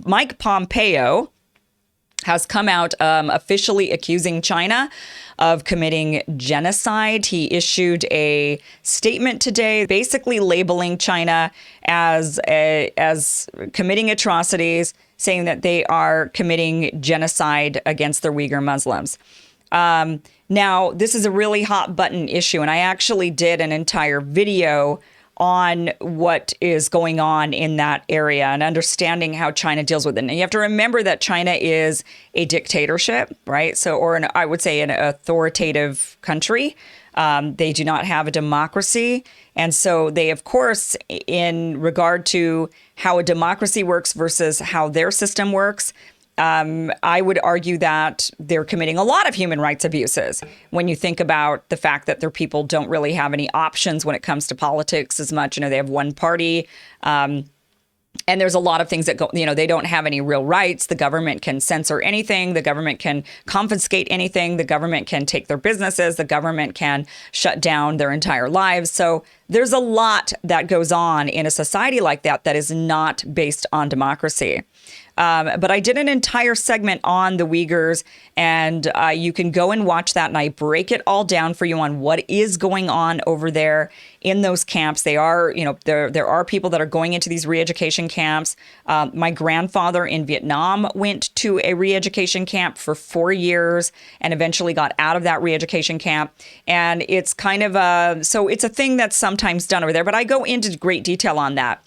Mike Pompeo has come out officially accusing China of committing genocide. He issued a statement today basically labeling China as committing atrocities, saying that they are committing genocide against the Uyghur Muslims. Now, this is a really hot button issue, and I actually did an entire video on what is going on in that area and understanding how China deals with it. And you have to remember that China is a dictatorship, right? So, I would say an authoritative country. They do not have a democracy. And so they, of course, in regard to how a democracy works versus how their system works, I would argue that they're committing a lot of human rights abuses when you think about the fact that their people don't really have any options when it comes to politics as much. They have one party. And there's a lot of things that go, they don't have any real rights. The government can censor anything. The government can confiscate anything. The government can take their businesses. The government can shut down their entire lives. So there's a lot that goes on in a society like that is not based on democracy. But I did an entire segment on the Uyghurs, and you can go and watch that, and I break it all down for you on what is going on over there in those camps. They are, there are people that are going into these re-education camps. My grandfather in Vietnam went to a re-education camp for 4 years and eventually got out of that re-education camp. And it's kind of so it's a thing that's sometimes done over there, but I go into great detail on that.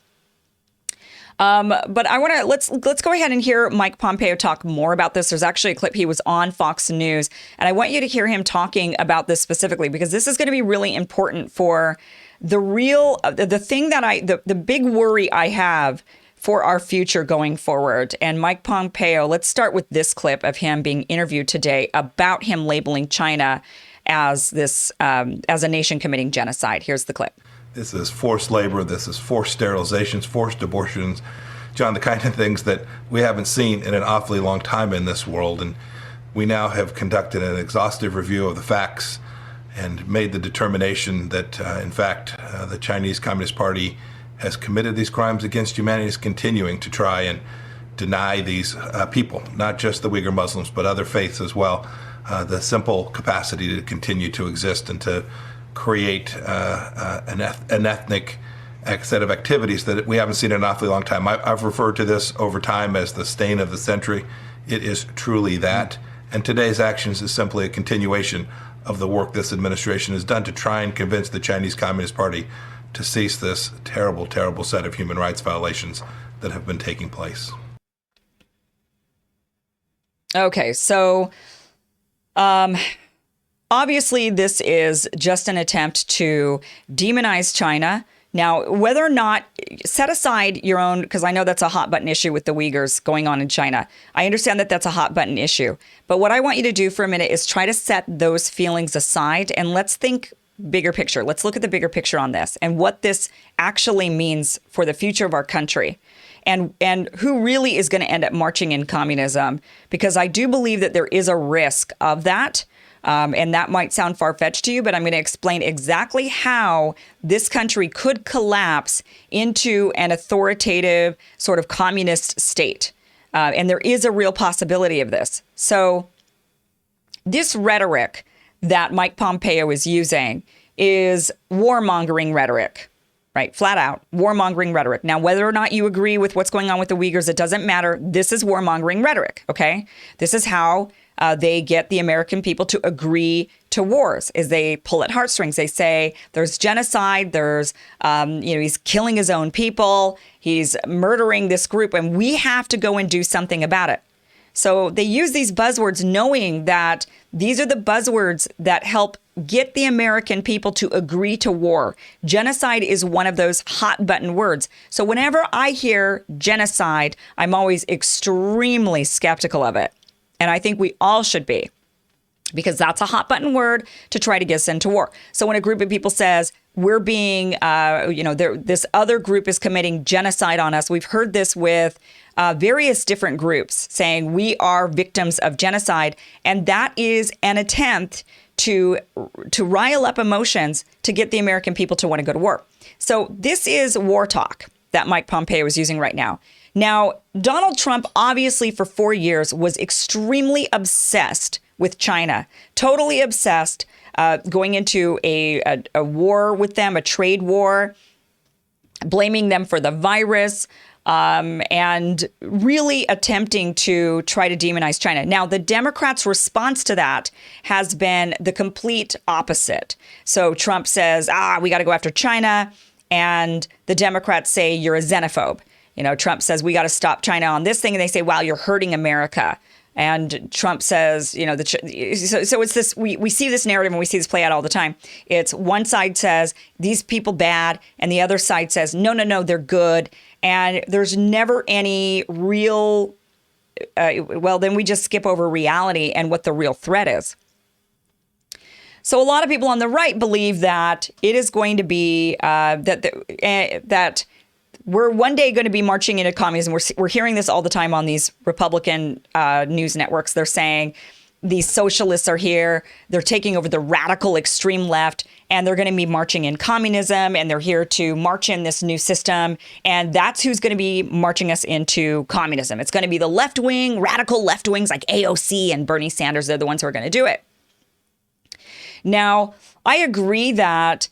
But I want to let's go ahead and hear Mike Pompeo talk more about this. There's actually a clip. He was on Fox News, and I want you to hear him talking about this specifically, because this is going to be really important for the thing that the big worry I have for our future going forward. And Mike Pompeo, let's start with this clip of him being interviewed today about him labeling China as a nation committing genocide. Here's the clip. This is forced labor. This is forced sterilizations, forced abortions. John, the kind of things that we haven't seen in an awfully long time in this world. And we now have conducted an exhaustive review of the facts and made the determination that, in fact, the Chinese Communist Party has committed these crimes against humanity, is continuing to try and deny these people, not just the Uyghur Muslims, but other faiths as well, the simple capacity to continue to exist and to create an ethnic set of activities that we haven't seen in an awfully long time. I've referred to this over time as the stain of the century. It is truly that. And today's actions is simply a continuation of the work this administration has done to try and convince the Chinese Communist Party to cease this terrible, terrible set of human rights violations that have been taking place. Okay, so obviously, this is just an attempt to demonize China. Now, whether or not, set aside your own, because I know that's a hot button issue with the Uyghurs going on in China. I understand that that's a hot button issue. But what I want you to do for a minute is try to set those feelings aside and let's think bigger picture. Let's look at the bigger picture on this and what this actually means for the future of our country. And who really is going to end up marching in communism, because I do believe that there is a risk of that. And that might sound far-fetched to you, but I'm going to explain exactly how this country could collapse into an authoritative sort of communist state. And there is a real possibility of this. So this rhetoric that Mike Pompeo is using is warmongering rhetoric, right? Flat out warmongering rhetoric. Now, whether or not you agree with what's going on with the Uyghurs, it doesn't matter. This is warmongering rhetoric, okay? This is how they get the American people to agree to wars, is they pull at heartstrings. They say there's genocide, there's, he's killing his own people, he's murdering this group, and we have to go and do something about it. So they use these buzzwords knowing that these are the buzzwords that help get the American people to agree to war. Genocide is one of those hot button words. So whenever I hear genocide, I'm always extremely skeptical of it. And I think we all should be, because that's a hot button word to try to get us into war. So when a group of people says we're being, this other group is committing genocide on us, we've heard this with various different groups saying we are victims of genocide. And that is an attempt to rile up emotions to get the American people to want to go to war. So this is war talk. that Mike Pompeo is using right now. Now, Donald Trump, obviously, for 4 years was extremely obsessed with China, totally obsessed, going into a war with them, a trade war, blaming them for the virus, and really attempting to try to demonize China. Now, the Democrats' response to that has been the complete opposite. So Trump says, we got to go after China. And the Democrats say, you're a xenophobe. You know, Trump says, we got to stop China on this thing. And they say, wow, you're hurting America. And Trump says, you know, so it's this, we see this narrative and we see this play out all the time. It's one side says, these people bad. And the other side says, no, they're good. And there's never any real, then we just skip over reality and what the real threat is. So a lot of people on the right believe that it is going to be that we're one day going to be marching into communism. We're hearing this all the time on these Republican news networks. They're saying these socialists are here. They're taking over the radical extreme left, and they're going to be marching in communism, and they're here to march in this new system. And that's who's going to be marching us into communism. It's going to be the left wing, radical left wings like AOC and Bernie Sanders. They're the ones who are going to do it. Now, I agree that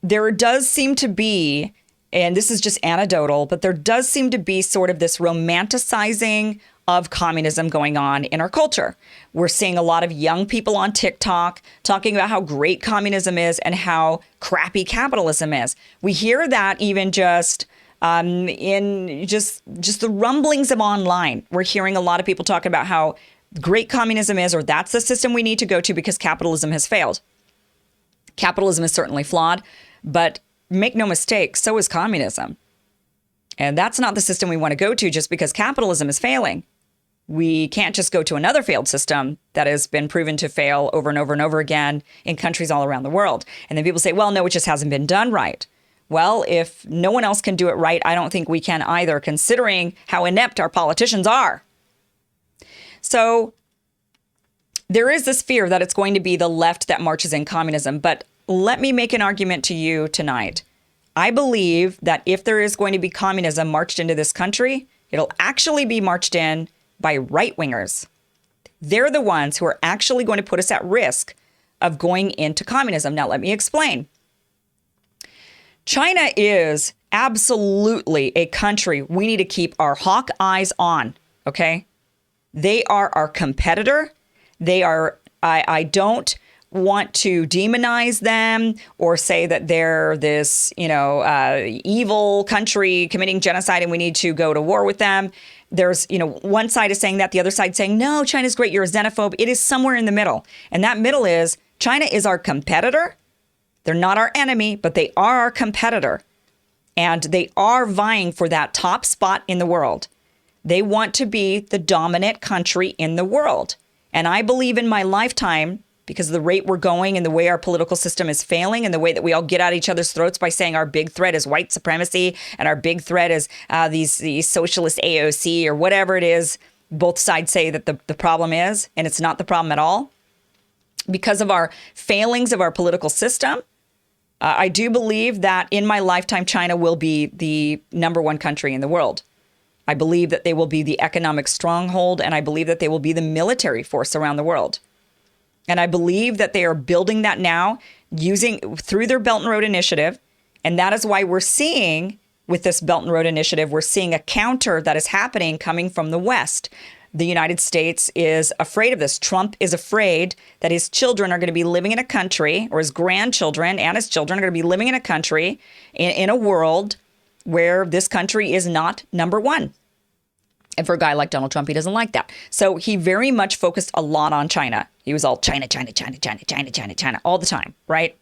there does seem to be, and this is just anecdotal, but there does seem to be sort of this romanticizing of communism going on in our culture. We're seeing a lot of young people on TikTok talking about how great communism is and how crappy capitalism is. We hear that even just in just the rumblings of online. We're hearing a lot of people talking about how great communism is, or that's the system we need to go to because capitalism has failed. Capitalism is certainly flawed, but make no mistake, so is communism. And that's not the system we want to go to just because capitalism is failing. We can't just go to another failed system that has been proven to fail over and over and over again in countries all around the world. And then people say, well, no, it just hasn't been done right. Well, if no one else can do it right, I don't think we can either, considering how inept our politicians are. So there is this fear that it's going to be the left that marches in communism. But let me make an argument to you tonight. I believe that if there is going to be communism marched into this country, it'll actually be marched in by right-wingers. They're the ones who are actually going to put us at risk of going into communism. Now, let me explain. China is absolutely a country we need to keep our hawk eyes on, okay? They are our competitor. They are, I don't want to demonize them or say that they're this, evil country committing genocide and we need to go to war with them. There's, one side is saying that, the other side saying, no, China's great, you're a xenophobe. It is somewhere in the middle. And that middle is China is our competitor. They're not our enemy, but they are our competitor. And they are vying for that top spot in the world. They want to be the dominant country in the world. And I believe in my lifetime, because of the rate we're going and the way our political system is failing and the way that we all get at each other's throats by saying our big threat is white supremacy and our big threat is these socialist AOC or whatever it is, both sides say that the problem is, and it's not the problem at all. Because of our failings of our political system, I do believe that in my lifetime, China will be the number one country in the world. I believe that they will be the economic stronghold, and I believe that they will be the military force around the world. And I believe that they are building that now through their Belt and Road Initiative. And that is why we're seeing with this Belt and Road Initiative, we're seeing a counter that is happening coming from the West. The United States is afraid of this. Trump is afraid that his children are going to be living in a country, or his grandchildren and his children are going to be living in a country, in a world where this country is not number one. And for a guy like Donald Trump, he doesn't like that. So he very much focused a lot on China. He was all China, China, China, China, China, China, China, all the time, right?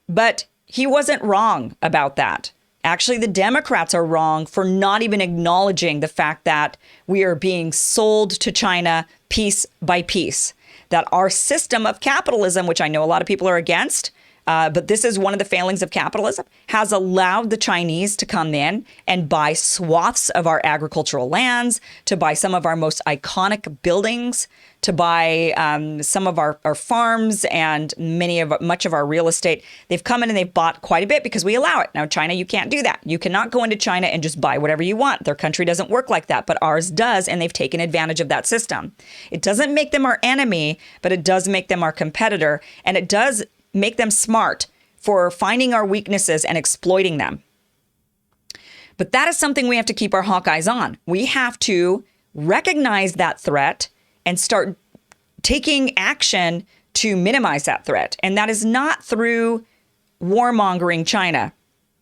But he wasn't wrong about that. Actually, the Democrats are wrong for not even acknowledging the fact that we are being sold to China piece by piece. That our system of capitalism, which I know a lot of people are against, but this is one of the failings of capitalism, has allowed the Chinese to come in and buy swaths of our agricultural lands, to buy some of our most iconic buildings, to buy some of our farms and much of our real estate. They've come in and they've bought quite a bit because we allow it. Now, China, you can't do that. You cannot go into China and just buy whatever you want. Their country doesn't work like that, but ours does, and they've taken advantage of that system. It doesn't make them our enemy, but it does make them our competitor, and it does make them smart for finding our weaknesses and exploiting them. But that is something we have to keep our hawk eyes on. We have to recognize that threat and start taking action to minimize that threat. And that is not through warmongering China.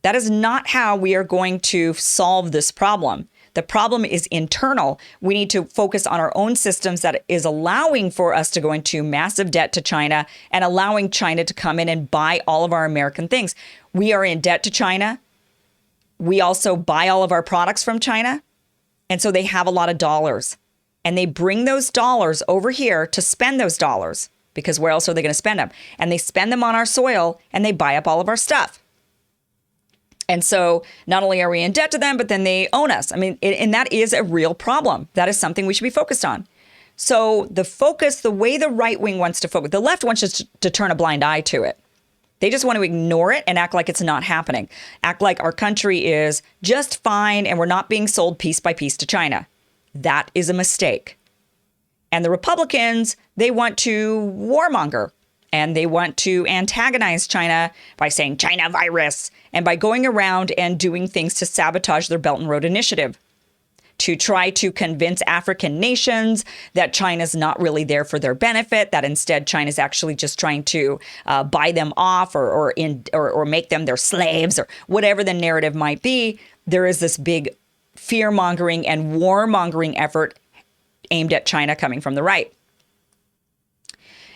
That is not how we are going to solve this problem. The problem is internal. We need to focus on our own systems that is allowing for us to go into massive debt to China and allowing China to come in and buy all of our American things. We are in debt to China. We also buy all of our products from China. And so they have a lot of dollars. And they bring those dollars over here to spend those dollars, because where else are they going to spend them? And they spend them on our soil and they buy up all of our stuff. And so not only are we in debt to them, but then they own us. I mean, and that is a real problem. That is something we should be focused on. So the way the right wing wants to focus, the left wants just to turn a blind eye to it. They just want to ignore it and act like it's not happening. Act like our country is just fine and we're not being sold piece by piece to China. That is a mistake. And the Republicans, they want to warmonger. And they want to antagonize China by saying China virus and by going around and doing things to sabotage their Belt and Road Initiative, to try to convince African nations that China's not really there for their benefit, that instead China's actually just trying to buy them off or make them their slaves or whatever the narrative might be. There is this big fear-mongering and warmongering effort aimed at China coming from the right.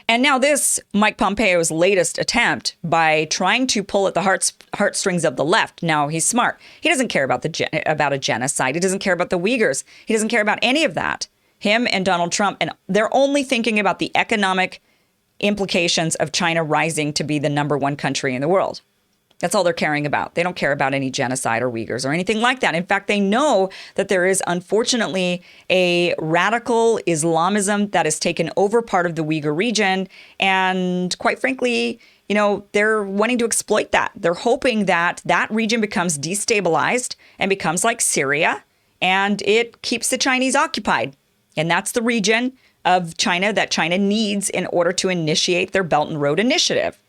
And now this, Mike Pompeo's latest attempt by trying to pull at the heartstrings of the left. Now, he's smart. He doesn't care about about a genocide. He doesn't care about the Uyghurs. He doesn't care about any of that. Him and Donald Trump, and they're only thinking about the economic implications of China rising to be the #1 country in the world. That's all they're caring about. They don't care about any genocide or Uyghurs or anything like that. In fact, they know that there is, unfortunately, a radical Islamism that has taken over part of the Uyghur region. And quite frankly, they're wanting to exploit that. They're hoping that that region becomes destabilized and becomes like Syria, and it keeps the Chinese occupied. And that's the region of China that China needs in order to initiate their Belt and Road Initiative.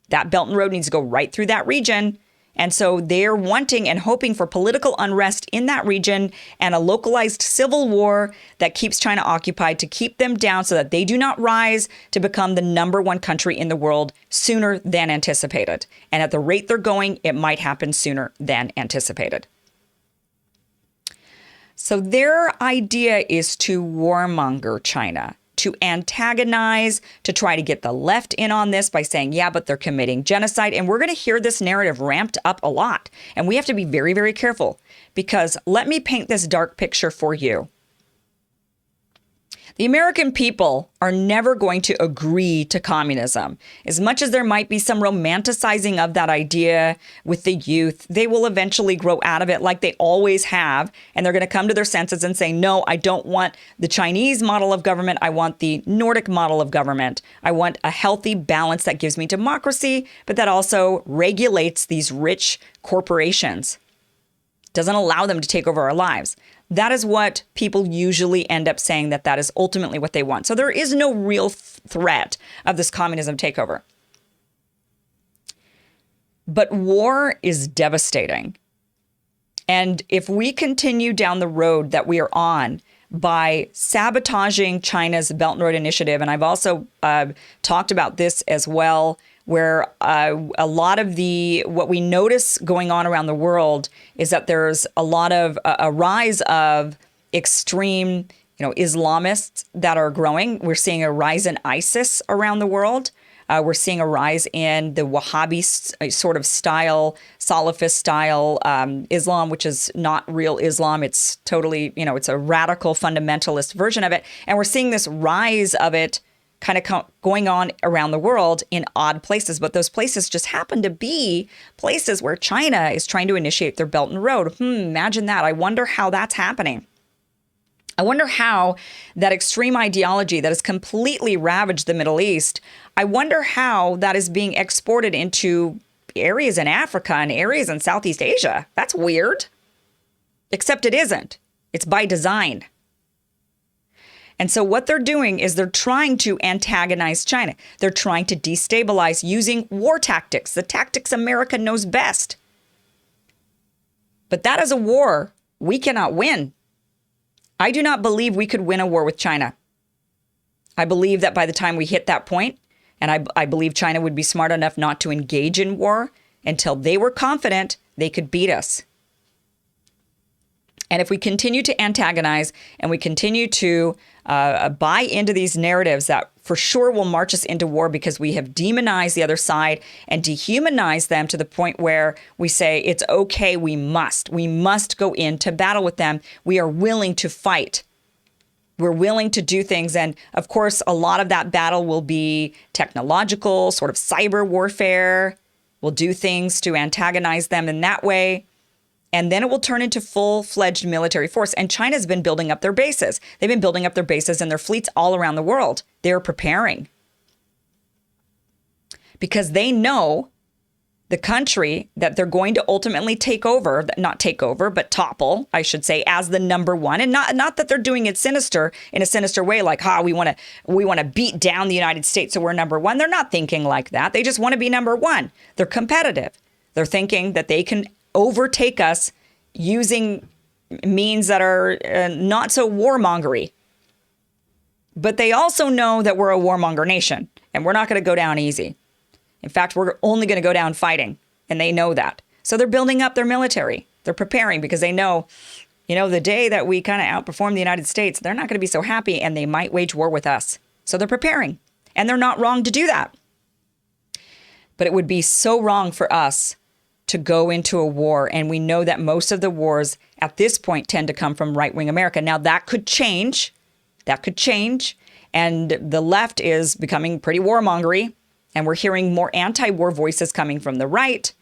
That Belt and Road needs to go right through that region. And so they're wanting and hoping for political unrest in that region and a localized civil war that keeps China occupied to keep them down so that they do not rise to become the #1 country in the world sooner than anticipated. And at the rate they're going, it might happen sooner than anticipated. So their idea is to warmonger China, to antagonize, to try to get the left in on this by saying, yeah, but they're committing genocide. And we're going to hear this narrative ramped up a lot. And we have to be very, very careful, because let me paint this dark picture for you. The American people are never going to agree to communism. As much as there might be some romanticizing of that idea with the youth, they will eventually grow out of it like they always have. And they're going to come to their senses and say, no, I don't want the Chinese model of government. I want the Nordic model of government. I want a healthy balance that gives me democracy, but that also regulates these rich corporations, doesn't allow them to take over our lives. That is what people usually end up saying, that is ultimately what they want. So there is no real threat of this communism takeover. But war is devastating. And if we continue down the road that we are on by sabotaging China's Belt and Road Initiative, and I've also talked about this as well, where a lot of what we notice going on around the world is that there's a lot of a rise of extreme, Islamists that are growing. We're seeing a rise in ISIS around the world. We're seeing a rise in the Wahhabi sort of style, Salafist style Islam, which is not real Islam. It's totally, it's a radical fundamentalist version of it. And we're seeing this rise of it kind of going on around the world in odd places. But those places just happen to be places where China is trying to initiate their Belt and Road. Imagine that. I wonder how that's happening. I wonder how that extreme ideology that has completely ravaged the Middle East, I wonder how that is being exported into areas in Africa and areas in Southeast Asia. That's weird. Except it isn't. It's by design. And so what they're doing is they're trying to antagonize China. They're trying to destabilize using war tactics, the tactics America knows best. But that is a war we cannot win. I do not believe we could win a war with China. I believe that by the time we hit that point, and I believe China would be smart enough not to engage in war until they were confident they could beat us. And if we continue to antagonize and we continue to buy into these narratives that for sure will march us into war because we have demonized the other side and dehumanized them to the point where we say it's okay, we must go into battle with them. We are willing to fight. We're willing to do things. And of course, a lot of that battle will be technological, sort of cyber warfare. We'll do things to antagonize them in that way. And then it will turn into full-fledged military force. And China's been building up their bases. They've been building up their bases and their fleets all around the world. They're preparing. Because they know the country that they're going to ultimately take over, not take over, but topple, I should say, as the number one. And not that they're doing it sinister, in a sinister way, like, we want to beat down the United States so we're number one. They're not thinking like that. They just want to be number one. They're competitive. They're thinking that they can overtake us using means that are not so warmongery. But they also know that we're a warmonger nation and we're not going to go down easy. In fact, we're only going to go down fighting, and they know that. So they're building up their military. They're preparing because they know, the day that we kind of outperform the United States, they're not going to be so happy and they might wage war with us. So they're preparing, and they're not wrong to do that. But it would be so wrong for us to go into a war. And we know that most of the wars at this point tend to come from right-wing America. Now, that could change. And the left is becoming pretty warmongery. And we're hearing more anti-war voices coming from the right.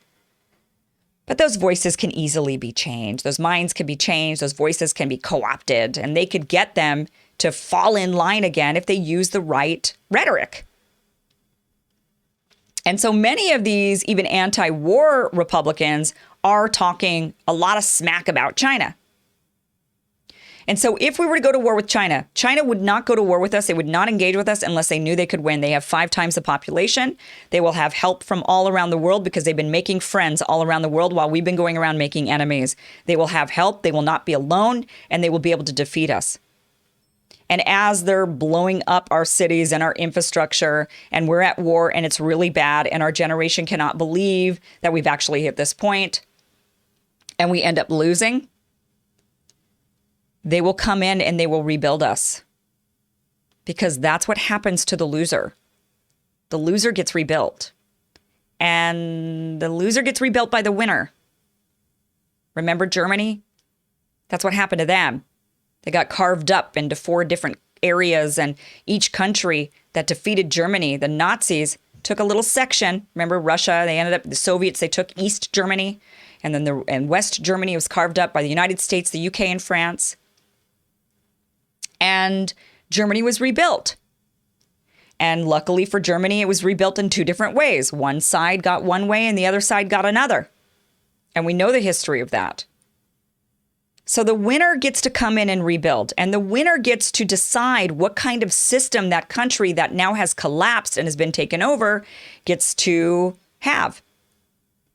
But those voices can easily be changed. Those minds can be changed. Those voices can be co-opted. And they could get them to fall in line again if they use the right rhetoric. And so many of these even anti-war Republicans are talking a lot of smack about China. And so if we were to go to war with China, China would not go to war with us. They would not engage with us unless they knew they could win. They have 5 times the population. They will have help from all around the world because they've been making friends all around the world while we've been going around making enemies. They will have help. They will not be alone, and they will be able to defeat us. And as they're blowing up our cities and our infrastructure, and we're at war and it's really bad, and our generation cannot believe that we've actually hit this point, and we end up losing, they will come in and they will rebuild us. Because that's what happens to the loser. The loser gets rebuilt. And the loser gets rebuilt by the winner. Remember Germany? That's what happened to them. They got carved up into 4 different areas, and each country that defeated Germany, the Nazis, took a little section. Remember Russia? They ended up, the Soviets, they took East Germany, and then West Germany was carved up by the United States, the UK, and France. And Germany was rebuilt. And luckily for Germany, it was rebuilt in 2 different ways. One side got one way and the other side got another. And we know the history of that. So the winner gets to come in and rebuild, and the winner gets to decide what kind of system that country that now has collapsed and has been taken over gets to have.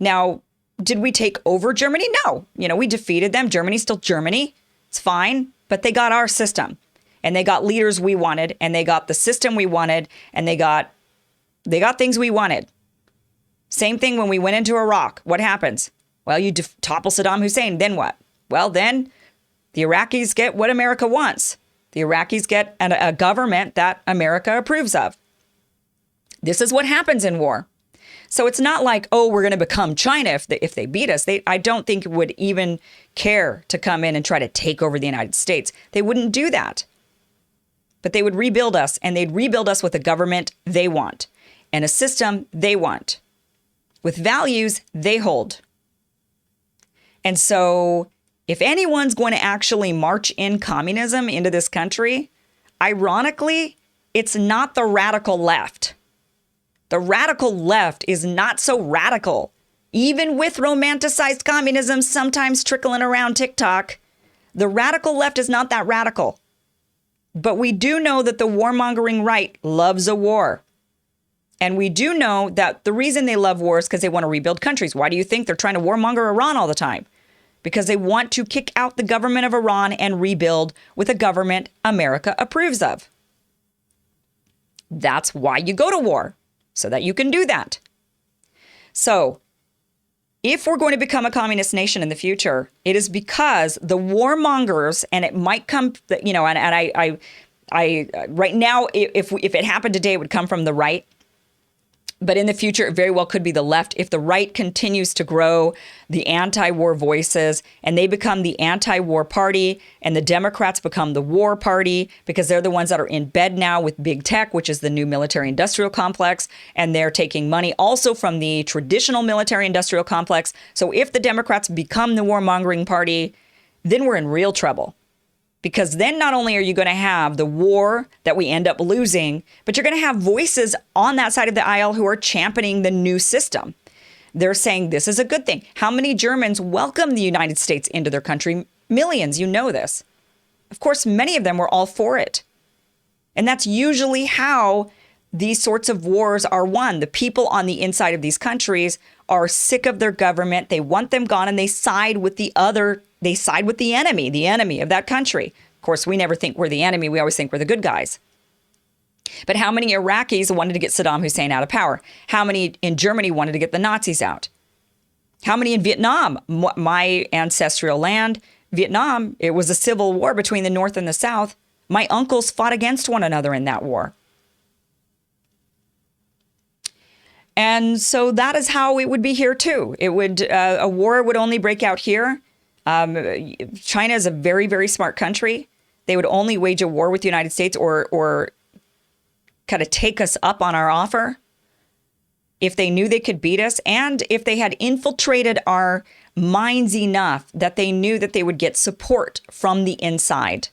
Now, did we take over Germany? No. We defeated them. Germany's still Germany. It's fine, but they got our system, and they got leaders we wanted, and they got the system we wanted, and they got things we wanted. Same thing when we went into Iraq. What happens? Well, you topple Saddam Hussein, then what? Well, then the Iraqis get what America wants. The Iraqis get a government that America approves of. This is what happens in war. So it's not like, we're going to become China if they beat us. I don't think would even care to come in and try to take over the United States. They wouldn't do that. But they would rebuild us, and they'd rebuild us with a government they want and a system they want with values they hold. And so if anyone's going to actually march in communism into this country, ironically, it's not the radical left. The radical left is not so radical. Even with romanticized communism sometimes trickling around TikTok, the radical left is not that radical. But we do know that the warmongering right loves a war. And we do know that the reason they love war is because they want to rebuild countries. Why do you think they're trying to warmonger Iran all the time? Because they want to kick out the government of Iran and rebuild with a government America approves of. That's why you go to war, so that you can do that. So if we're going to become a communist nation in the future, it is because the warmongers, and it might come, and I right now, if it happened today, it would come from the right. But in the future, it very well could be the left if the right continues to grow the anti-war voices and they become the anti-war party and the Democrats become the war party because they're the ones that are in bed now with big tech, which is the new military industrial complex. And they're taking money also from the traditional military industrial complex. So if the Democrats become the warmongering party, then we're in real trouble. Because then not only are you going to have the war that we end up losing, but you're going to have voices on that side of the aisle who are championing the new system. They're saying this is a good thing. How many Germans welcome the United States into their country? Millions, you know this. Of course, many of them were all for it. And that's usually how these sorts of wars are won. The people on the inside of these countries are sick of their government. They want them gone, and they side with the other. They side with the enemy of that country. Of course, we never think we're the enemy. We always think we're the good guys. But how many Iraqis wanted to get Saddam Hussein out of power? How many in Germany wanted to get the Nazis out? How many in Vietnam? My ancestral land, Vietnam, it was a civil war between the North and the South. My uncles fought against one another in that war. And so that is how it would be here too. It would a war would only break out here. China is a very, very smart country. They would only wage a war with the United States or kind of take us up on our offer if they knew they could beat us, and if they had infiltrated our minds enough that they knew that they would get support from the inside.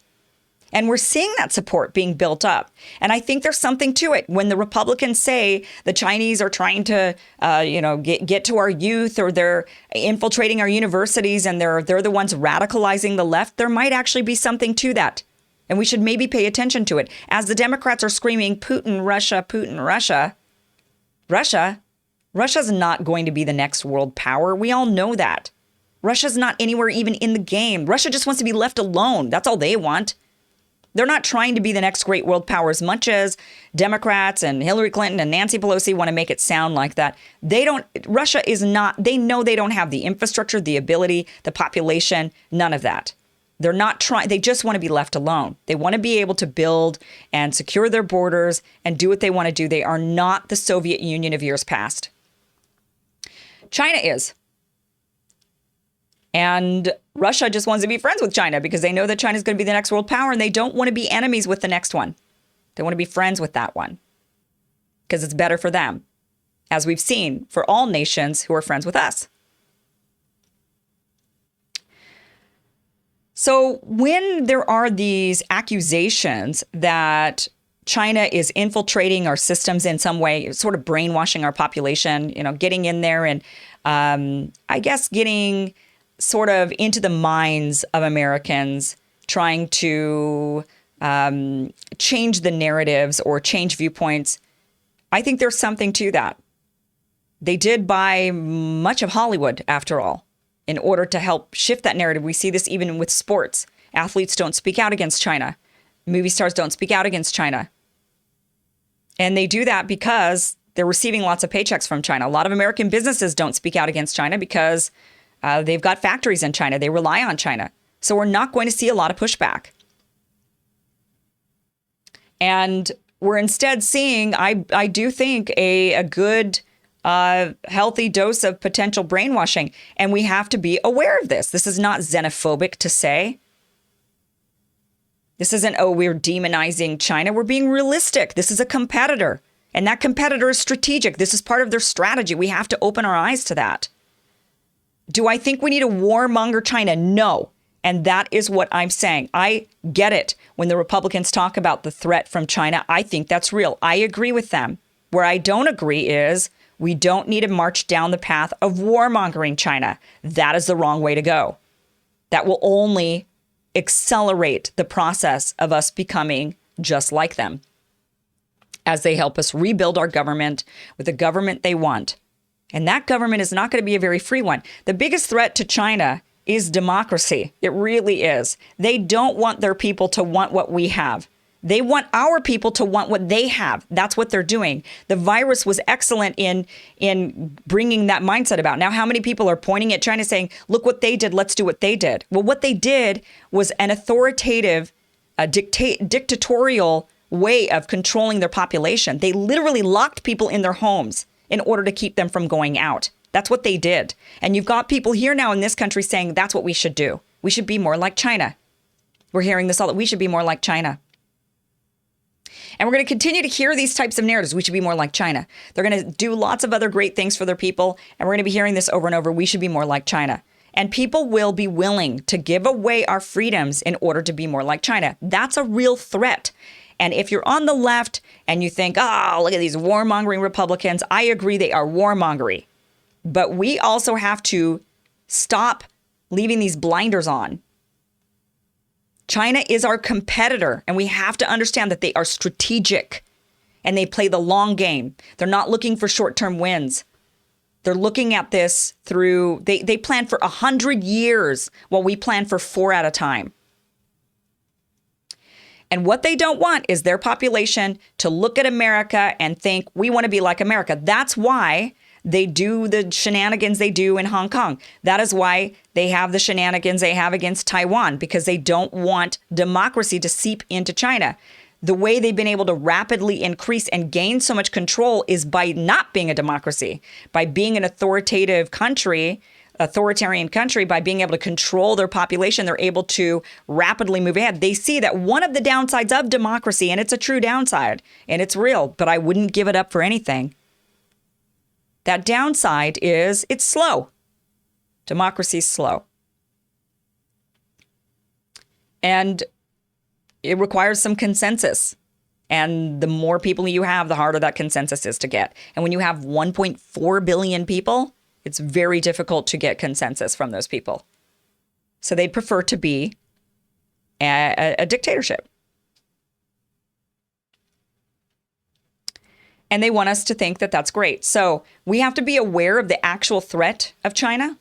And we're seeing that support being built up. And I think there's something to it. When the Republicans say the Chinese are trying to, get to our youth, or they're infiltrating our universities, and they're the ones radicalizing the left, there might actually be something to that. And we should maybe pay attention to it. As the Democrats are screaming, Putin, Russia, Russia's not going to be the next world power. We all know that. Russia's not anywhere even in the game. Russia just wants to be left alone. That's all they want. They're not trying to be the next great world power as much as Democrats and Hillary Clinton and Nancy Pelosi want to make it sound like that. Russia is not, they know they don't have the infrastructure, the ability, the population, none of that. They're not trying, they just want to be left alone. They want to be able to build and secure their borders and do what they want to do. They are not the Soviet Union of years past. China is. And Russia just wants to be friends with China because they know that China is going to be the next world power, and they don't want to be enemies with the next one. They want to be friends with that one because it's better for them, as we've seen for all nations who are friends with us. So when there are these accusations that China is infiltrating our systems in some way, sort of brainwashing our population, getting in there and I guess getting sort of into the minds of Americans, trying to change the narratives or change viewpoints. I think there's something to that. They did buy much of Hollywood, after all, in order to help shift that narrative. We see this even with sports. Athletes don't speak out against China. Movie stars don't speak out against China. And they do that because they're receiving lots of paychecks from China. A lot of American businesses don't speak out against China because they've got factories in China. They rely on China. So we're not going to see a lot of pushback. And we're instead seeing, I do think, a good, healthy dose of potential brainwashing. And we have to be aware of this. This is not xenophobic to say. This isn't, oh, we're demonizing China. We're being realistic. This is a competitor. And that competitor is strategic. This is part of their strategy. We have to open our eyes to that. Do I think we need to warmonger China? No. And that is what I'm saying. I get it. When the Republicans talk about the threat from China, I think that's real. I agree with them. Where I don't agree is we don't need to march down the path of warmongering China. That is the wrong way to go. That will only accelerate the process of us becoming just like them as they help us rebuild our government with the government they want. And that government is not going to be a very free one. The biggest threat to China is democracy. It really is. They don't want their people to want what we have. They want our people to want what they have. That's what they're doing. The virus was excellent in bringing that mindset about. Now, how many people are pointing at China saying, look what they did, let's do what they did? Well, what they did was an authoritative, dictatorial way of controlling their population. They literally locked people in their homes in order to keep them from going out. That's what they did. And you've got people here now in this country saying that's what we should do. We should be more like China. We're hearing this all, that we should be more like China. And we're going to continue to hear these types of narratives. We should be more like China. They're going to do lots of other great things for their people. And we're going to be hearing this over and over. We should be more like China. And people will be willing to give away our freedoms in order to be more like China. That's a real threat. And if you're on the left and you think, oh, look at these warmongering Republicans, I agree they are warmongering. But we also have to stop leaving these blinders on. China is our competitor, and we have to understand that they are strategic and they play the long game. They're not looking for short-term wins. They're looking at this through, they plan for 100 years while we plan for 4 at a time. And what they don't want is their population to look at America and think, we want to be like America. That's why they do the shenanigans they do in Hong Kong. That is why they have the shenanigans they have against Taiwan, because they don't want democracy to seep into China. The way they've been able to rapidly increase and gain so much control is by not being a democracy, by being an authoritarian country, by being able to control their population. They're able to rapidly move ahead. They see that one of the downsides of democracy, and it's a true downside, and it's real, but I wouldn't give it up for anything. That downside is it's slow. Democracy's slow. And it requires some consensus. And the more people you have, the harder that consensus is to get. And when you have 1.4 billion people, it's very difficult to get consensus from those people. So they'd prefer to be a dictatorship. And they want us to think that that's great. So we have to be aware of the actual threat of China.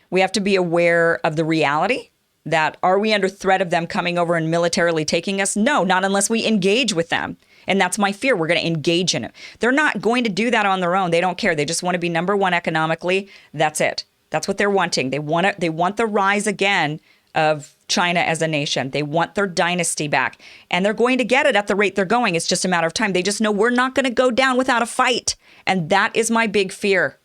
We have to be aware of the reality that, are we under threat of them coming over and militarily taking us? No, not unless we engage with them. And that's my fear. We're going to engage in it. They're not going to do that on their own. They don't care. They just want to be number one economically. That's it. That's what they're wanting. They want the rise again of China as a nation. They want their dynasty back. And they're going to get it at the rate they're going. It's just a matter of time. They just know we're not going to go down without a fight. And that is my big fear.